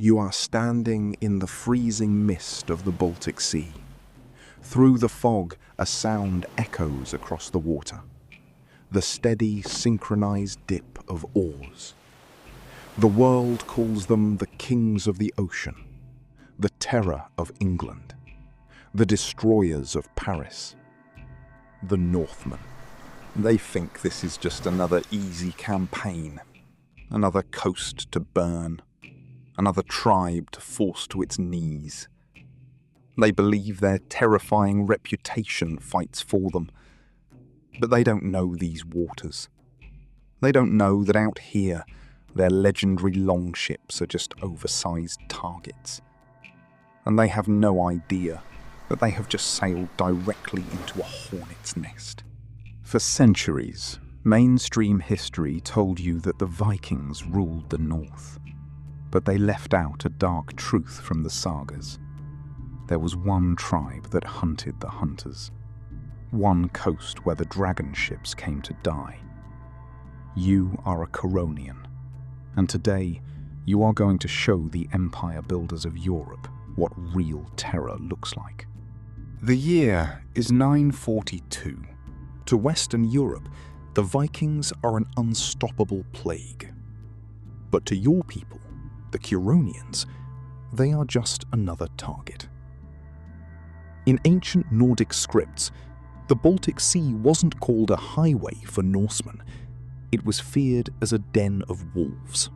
You are standing in the freezing mist of the Baltic Sea. Through the fog, a sound echoes across the water. The steady, synchronized dip of oars. The world calls them the kings of the ocean, the terror of England, the destroyers of Paris, the Northmen. They think this is just another easy campaign, another coast to burn, another tribe to force to its knees. They believe their terrifying reputation fights for them, but they don't know these waters. They don't know that out here, their legendary longships are just oversized targets. And they have no idea that they have just sailed directly into a hornet's nest. For centuries, mainstream history told you that the Vikings ruled the north, but they left out a dark truth from the sagas. There was one tribe that hunted the hunters, one coast where the dragon ships came to die. You are a Curonian, and today you are going to show the empire builders of Europe what real terror looks like. The year is 942. To Western Europe, the Vikings are an unstoppable plague. But to your people, the Curonians, they are just another target. In ancient Nordic scripts, the Baltic Sea wasn't called a highway for Norsemen. It was feared as a den of wolves.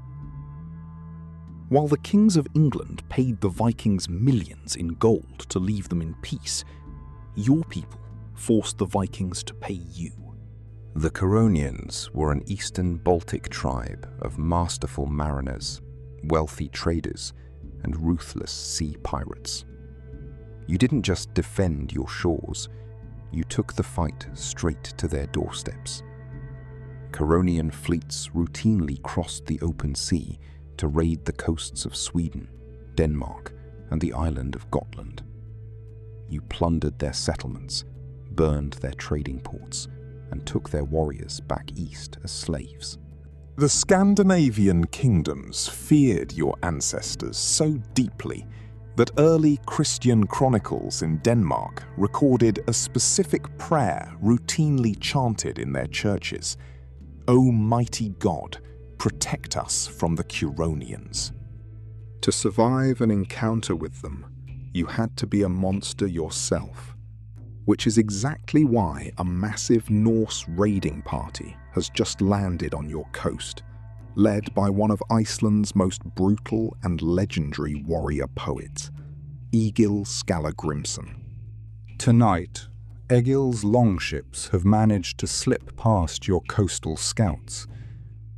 While the kings of England paid the Vikings millions in gold to leave them in peace, your people forced the Vikings to pay you. The Curonians were an eastern Baltic tribe of masterful mariners, wealthy traders, and ruthless sea pirates. You didn't just defend your shores, you took the fight straight to their doorsteps. Curonian fleets routinely crossed the open sea to raid the coasts of Sweden, Denmark, and the island of Gotland. You plundered their settlements, burned their trading ports, and took their warriors back east as slaves. The Scandinavian kingdoms feared your ancestors so deeply that early Christian chronicles in Denmark recorded a specific prayer routinely chanted in their churches: "O mighty God, protect us from the Curonians." To survive an encounter with them, you had to be a monster yourself, which is exactly why a massive Norse raiding party has just landed on your coast, led by one of Iceland's most brutal and legendary warrior poets, Egil Skallagrímsson. Tonight, Egil's longships have managed to slip past your coastal scouts.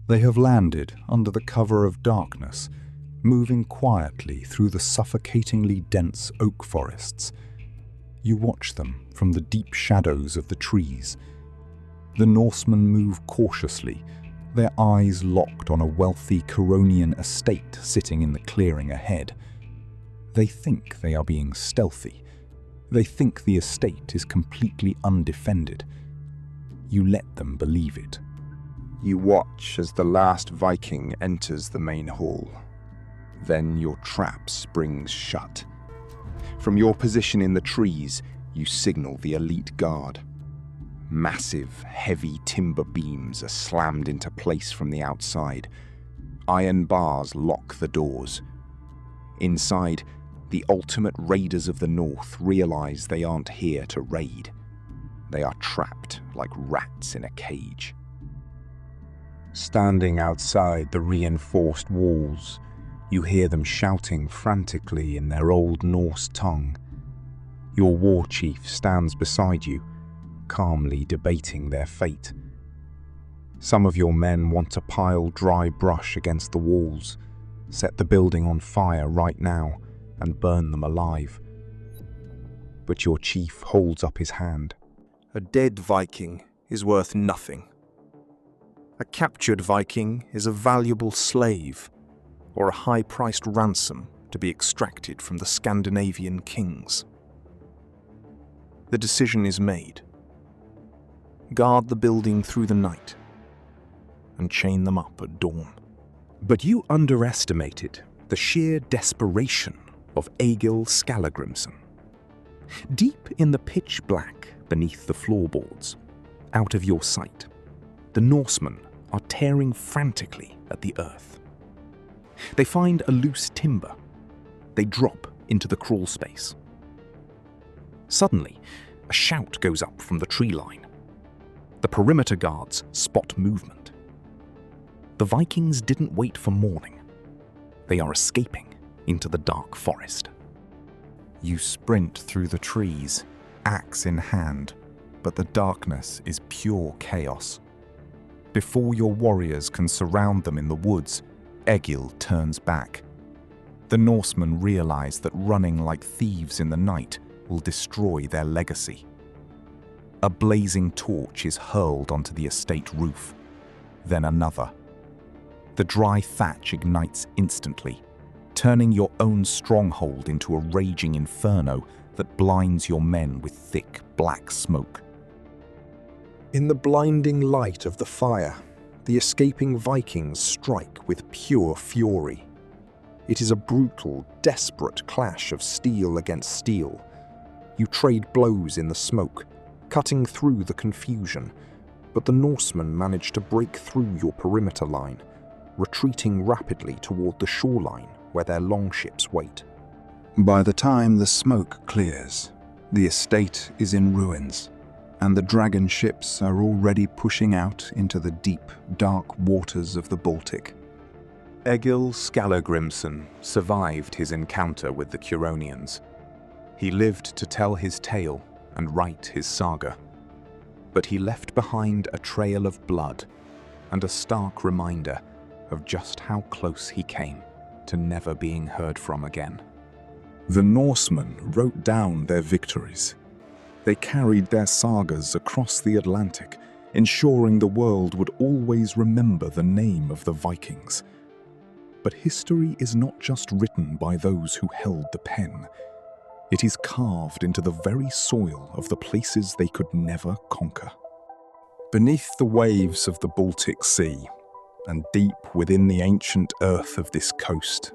They have landed under the cover of darkness, moving quietly through the suffocatingly dense oak forests. You watch them from the deep shadows of the trees. The Norsemen move cautiously, their eyes locked on a wealthy Curonian estate sitting in the clearing ahead. They think they are being stealthy. They think the estate is completely undefended. You let them believe it. You watch as the last Viking enters the main hall. Then your trap springs shut. From your position in the trees, you signal the elite guard. Massive, heavy timber beams are slammed into place from the outside. Iron bars lock the doors. Inside, the ultimate raiders of the north realize they aren't here to raid. They are trapped like rats in a cage. Standing outside the reinforced walls, you hear them shouting frantically in their old Norse tongue. Your war chief stands beside you, calmly debating their fate. Some of your men want to pile dry brush against the walls, set the building on fire right now, and burn them alive. But your chief holds up his hand. A dead Viking is worth nothing. A captured Viking is a valuable slave, or a high-priced ransom to be extracted from the Scandinavian kings. The decision is made. Guard the building through the night and chain them up at dawn. But you underestimated the sheer desperation of Egil Skallagrímsson. Deep in the pitch black beneath the floorboards, out of your sight, the Norsemen are tearing frantically at the earth. They find a loose timber. They drop into the crawl space. Suddenly, a shout goes up from the tree line. The perimeter guards spot movement. The Vikings didn't wait for morning. They are escaping into the dark forest. You sprint through the trees, axe in hand, but the darkness is pure chaos. Before your warriors can surround them in the woods, Egil turns back. The Norsemen realize that running like thieves in the night will destroy their legacy. A blazing torch is hurled onto the estate roof, then another. The dry thatch ignites instantly, turning your own stronghold into a raging inferno that blinds your men with thick black smoke. In the blinding light of the fire, the escaping Vikings strike with pure fury. It is a brutal, desperate clash of steel against steel. You trade blows in the smoke, cutting through the confusion, but the Norsemen manage to break through your perimeter line, retreating rapidly toward the shoreline where their longships wait. By the time the smoke clears, the estate is in ruins, and the dragon ships are already pushing out into the deep, dark waters of the Baltic. Egil Skallagrímsson survived his encounter with the Curonians. He lived to tell his tale and write his saga. But he left behind a trail of blood and a stark reminder of just how close he came to never being heard from again. The Norsemen wrote down their victories. They carried their sagas across the Atlantic, ensuring the world would always remember the name of the Vikings. But history is not just written by those who held the pen. It is carved into the very soil of the places they could never conquer. Beneath the waves of the Baltic Sea, and deep within the ancient earth of this coast,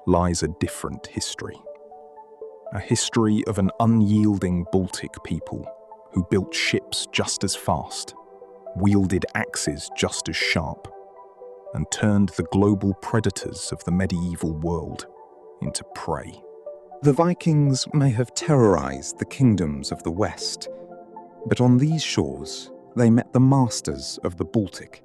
lies a different history. A history of an unyielding Baltic people who built ships just as fast, wielded axes just as sharp, and turned the global predators of the medieval world into prey. The Vikings may have terrorized the kingdoms of the West, but on these shores they met the masters of the Baltic,